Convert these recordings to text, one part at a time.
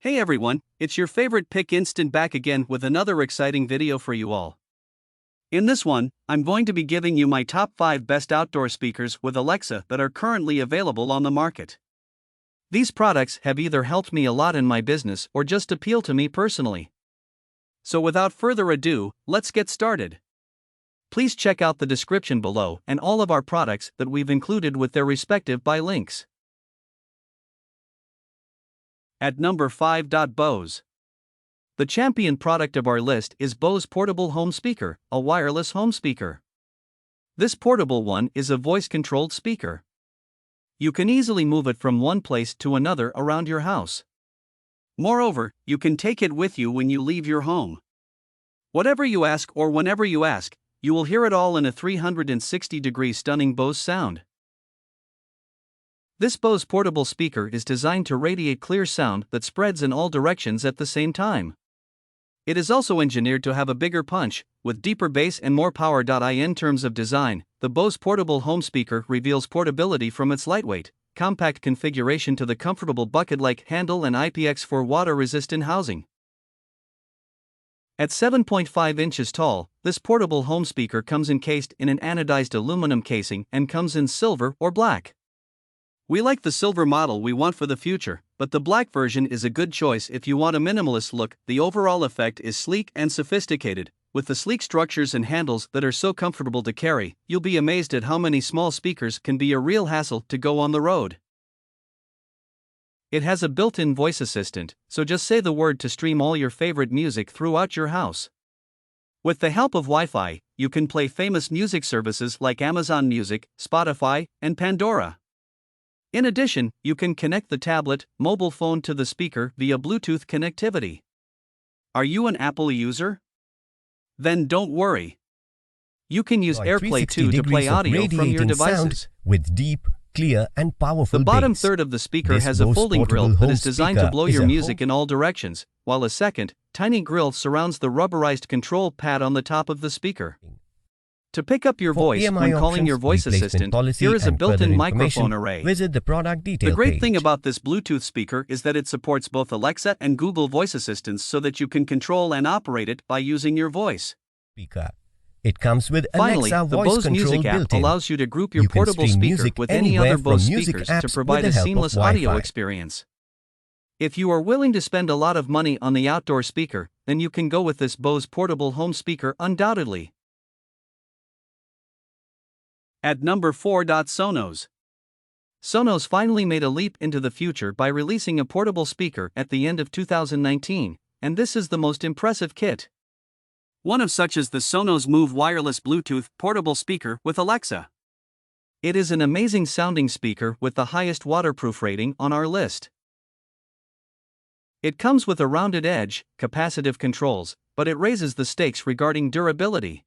Hey everyone, it's your favorite Pick Instant back again with another exciting video for you all. In this one, I'm going to be giving you my top 5 best outdoor speakers with Alexa that are currently available on the market. These products have either helped me a lot in my business or just appeal to me personally. So without further ado, let's get started. Please check out the description below and all of our products that we've included with their respective buy links. At number 5. Bose. The champion product of our list is Bose Portable Home Speaker, a wireless home speaker. This portable one is a voice-controlled speaker. You can easily move it from one place to another around your house. Moreover, you can take it with you when you leave your home. Whatever you ask or whenever you ask, you will hear it all in a 360-degree stunning Bose sound. This Bose portable speaker is designed to radiate clear sound that spreads in all directions at the same time. It is also engineered to have a bigger punch, with deeper bass and more power. In terms of design, the Bose portable home speaker reveals portability from its lightweight, compact configuration to the comfortable bucket-like handle and IPX4 water-resistant housing. At 7.5 inches tall, this portable home speaker comes encased in an anodized aluminum casing and comes in silver or black. We like the silver model we want for the future, but the black version is a good choice if you want a minimalist look. The overall effect is sleek and sophisticated, with the sleek structures and handles that are so comfortable to carry. You'll be amazed at how many small speakers can be a real hassle to go on the road. It has a built-in voice assistant, so just say the word to stream all your favorite music throughout your house. With the help of Wi-Fi, you can play famous music services like Amazon Music, Spotify, and Pandora. In addition, you can connect the tablet, mobile phone to the speaker via Bluetooth connectivity. Are you an Apple user? Then don't worry. You can use AirPlay 2 to play audio from your devices. With deep, clear and powerful The bottom bass. third of the speaker This has a Bose folding grill portable that home is designed to speaker blow is your a music home- in all directions, while a second, tiny grill surrounds the rubberized control pad on the top of the speaker. To pick up your For voice EMI when calling your options, voice replacement assistant, policy here is a and further built-in information, microphone array. Visit the product detail The great page. thing about this Bluetooth speaker is that it supports both Alexa and Google voice assistants so that you can control and operate it by using your voice. Speaker. It comes with Finally, Alexa the voice Bose control Music app built-in. allows you to group your You can portable stream speaker music with any anywhere other Bose from music speakers to apps provide a with the help of seamless audio Wi-Fi. experience. If you are willing to spend a lot of money on the outdoor speaker, then you can go with this Bose portable home speaker undoubtedly. At number 4. Sonos. Sonos finally made a leap into the future by releasing a portable speaker at the end of 2019, and this is the most impressive kit. One of such is the Sonos Move wireless Bluetooth portable speaker with Alexa. It is an amazing sounding speaker with the highest waterproof rating on our list. It comes with a rounded edge, capacitive controls, but it raises the stakes regarding durability.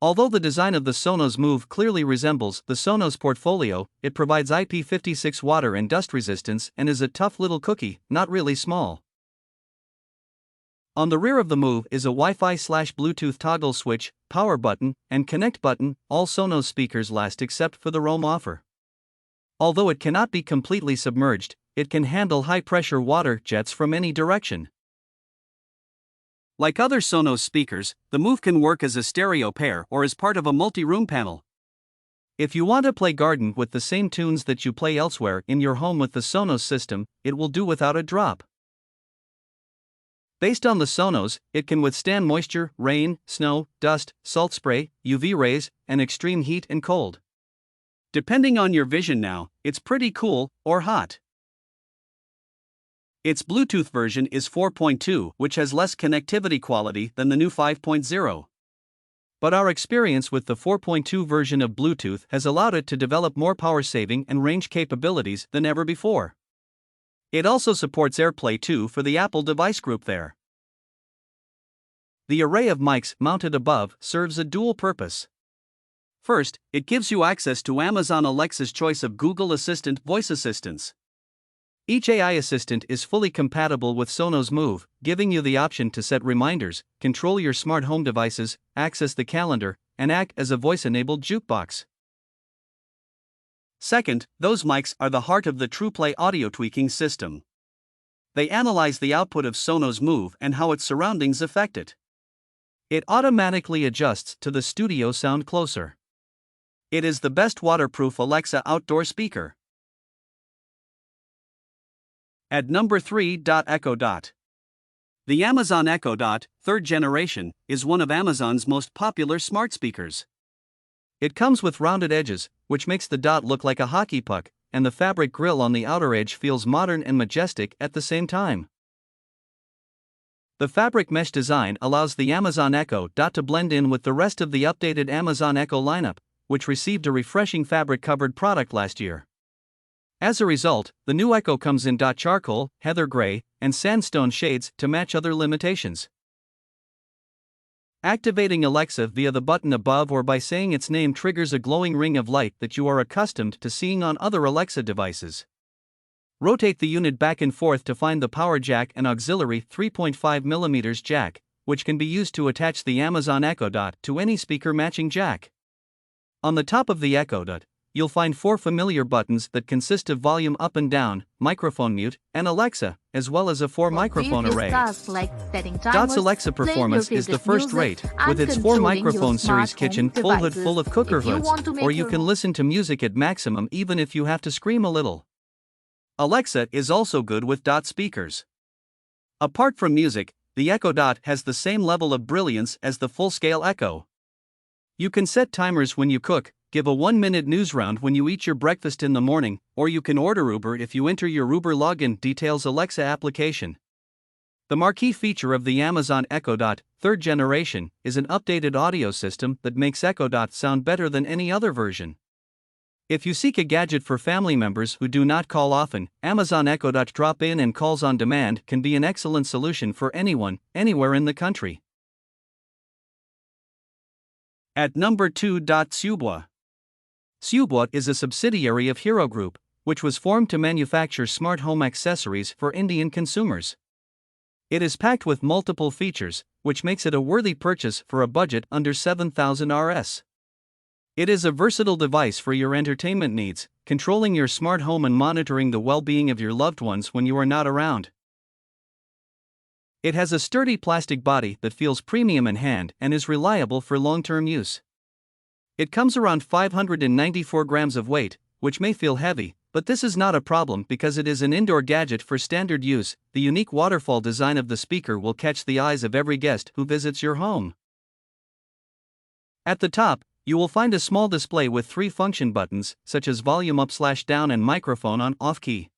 Although the design of the Sonos Move clearly resembles the Sonos portfolio, it provides IP56 water and dust resistance and is a tough little cookie, not really small. On the rear of the Move is a Wi-Fi/Bluetooth toggle switch, power button, and connect button. All Sonos speakers last except for the Roam offer. Although it cannot be completely submerged, it can handle high-pressure water jets from any direction. Like other Sonos speakers, the Move can work as a stereo pair or as part of a multi-room panel. If you want to play garden with the same tunes that you play elsewhere in your home with the Sonos system, it will do without a drop. Based on the Sonos, it can withstand moisture, rain, snow, dust, salt spray, UV rays, and extreme heat and cold. Depending on your vision now, it's pretty cool or hot. Its Bluetooth version is 4.2, which has less connectivity quality than the new 5.0. But our experience with the 4.2 version of Bluetooth has allowed it to develop more power-saving and range capabilities than ever before. It also supports AirPlay 2 for the Apple device group there. The array of mics mounted above serves a dual purpose. First, it gives you access to Amazon Alexa's choice of Google Assistant voice assistants. Each AI assistant is fully compatible with Sonos Move, giving you the option to set reminders, control your smart home devices, access the calendar, and act as a voice-enabled jukebox. Second, those mics are the heart of the TruePlay audio tweaking system. They analyze the output of Sonos Move and how its surroundings affect it. It automatically adjusts to the studio sound closer. It is the best waterproof Alexa outdoor speaker. At number 3. Echo. The Amazon Echo Dot, 3rd generation, is one of Amazon's most popular smart speakers. It comes with rounded edges, which makes the Dot look like a hockey puck, and the fabric grille on the outer edge feels modern and majestic at the same time. The fabric mesh design allows the Amazon Echo Dot to blend in with the rest of the updated Amazon Echo lineup, which received a refreshing fabric-covered product last year. As a result, the new Echo comes in charcoal, heather gray, and sandstone shades to match other limitations. Activating Alexa via the button above or by saying its name triggers a glowing ring of light that you are accustomed to seeing on other Alexa devices. Rotate the unit back and forth to find the power jack and auxiliary 3.5mm jack, which can be used to attach the Amazon Echo Dot to any speaker matching jack. On the top of the Echo Dot, you'll find 4 familiar buttons that consist of volume up and down, microphone mute, and Alexa, as well as a 4-microphone array. Dot's Alexa performance is the first rate, with its 4-microphone series kitchen full hood full of cooker hoods, or you can listen to music at maximum even if you have to scream a little. Alexa is also good with Dot speakers. Apart from music, the Echo Dot has the same level of brilliance as the full-scale Echo. You can set timers when you cook, give a 1-minute news round when you eat your breakfast in the morning, or you can order Uber if you enter your Uber login details Alexa application. The marquee feature of the Amazon Echo Dot, 3rd generation, is an updated audio system that makes Echo Dot sound better than any other version. If you seek a gadget for family members who do not call often, Amazon Echo Dot drop-in and calls on demand can be an excellent solution for anyone, anywhere in the country. At number 2. Shortvideo. Shortvideo is a subsidiary of Hero Group, which was formed to manufacture smart home accessories for Indian consumers. It is packed with multiple features, which makes it a worthy purchase for a budget under 7,000 Rs. It is a versatile device for your entertainment needs, controlling your smart home and monitoring the well-being of your loved ones when you are not around. It has a sturdy plastic body that feels premium in hand and is reliable for long-term use. It comes around 594 grams of weight, which may feel heavy, but this is not a problem because it is an indoor gadget for standard use. The unique waterfall design of the speaker will catch the eyes of every guest who visits your home. At the top, you will find a small display with 3 function buttons, such as volume up/down and microphone on/off key.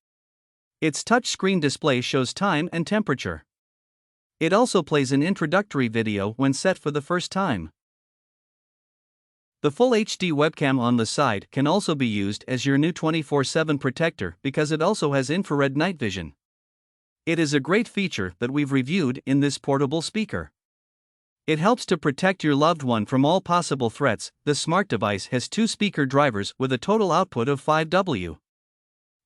Its touchscreen display shows time and temperature. It also plays an introductory video when set for the first time. The full HD webcam on the side can also be used as your new 24/7 protector because it also has infrared night vision. It is a great feature that we've reviewed in this portable speaker. It helps to protect your loved one from all possible threats. The smart device has 2 speaker drivers with a total output of 5W.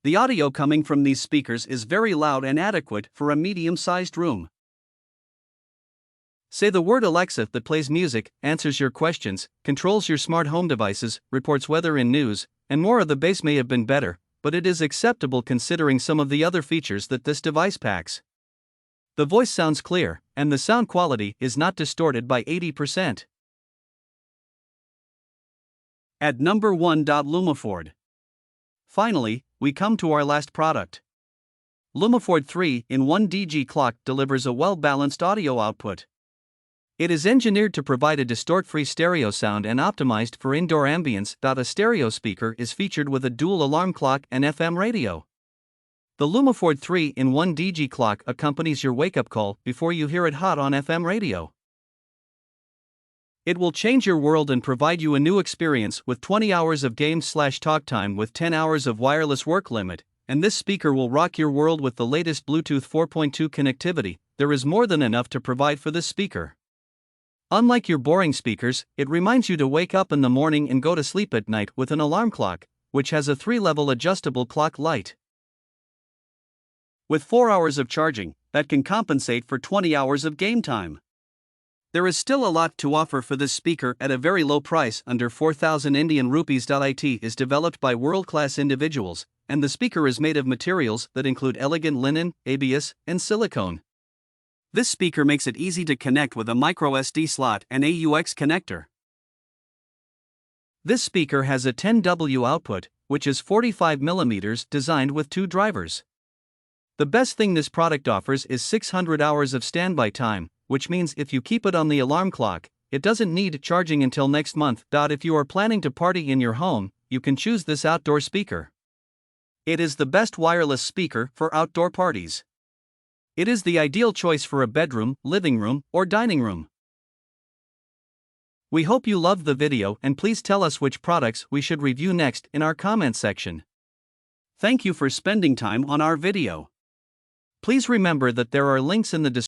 The audio coming from these speakers is very loud and adequate for a medium-sized room. Say the word Alexa that plays music, answers your questions, controls your smart home devices, reports weather and news, and more. The base may have been better, but it is acceptable considering some of the other features that this device packs. The voice sounds clear, and the sound quality is not distorted by 80%. At number 1. Lumaford. Finally, we come to our last product. Lumaford 3-in-1 DG clock delivers a well-balanced audio output. It is engineered to provide a distort-free stereo sound and optimized for indoor ambience. A stereo speaker is featured with a dual alarm clock and FM radio. The Lumaford 3-in-1 DG clock accompanies your wake-up call before you hear it hot on FM radio. It will change your world and provide you a new experience with 20 hours of game/talk time with 10 hours of wireless work limit, and this speaker will rock your world with the latest Bluetooth 4.2 connectivity. There is more than enough to provide for this speaker. Unlike your boring speakers, it reminds you to wake up in the morning and go to sleep at night with an alarm clock, which has a 3-level adjustable clock light. With 4 hours of charging, that can compensate for 20 hours of game time. There is still a lot to offer for this speaker at a very low price under 4,000 Indian rupees. It is developed by world-class individuals, and the speaker is made of materials that include elegant linen, ABS, and silicone. This speaker makes it easy to connect with a microSD slot and AUX connector. This speaker has a 10W output, which is 45mm, designed with 2 drivers. The best thing this product offers is 600 hours of standby time, which means if you keep it on the alarm clock, it doesn't need charging until next month. If you are planning to party in your home, you can choose this outdoor speaker. It is the best wireless speaker for outdoor parties. It is the ideal choice for a bedroom, living room, or dining room. We hope you loved the video, and please tell us which products we should review next in our comments section. Thank you for spending time on our video. Please remember that there are links in the description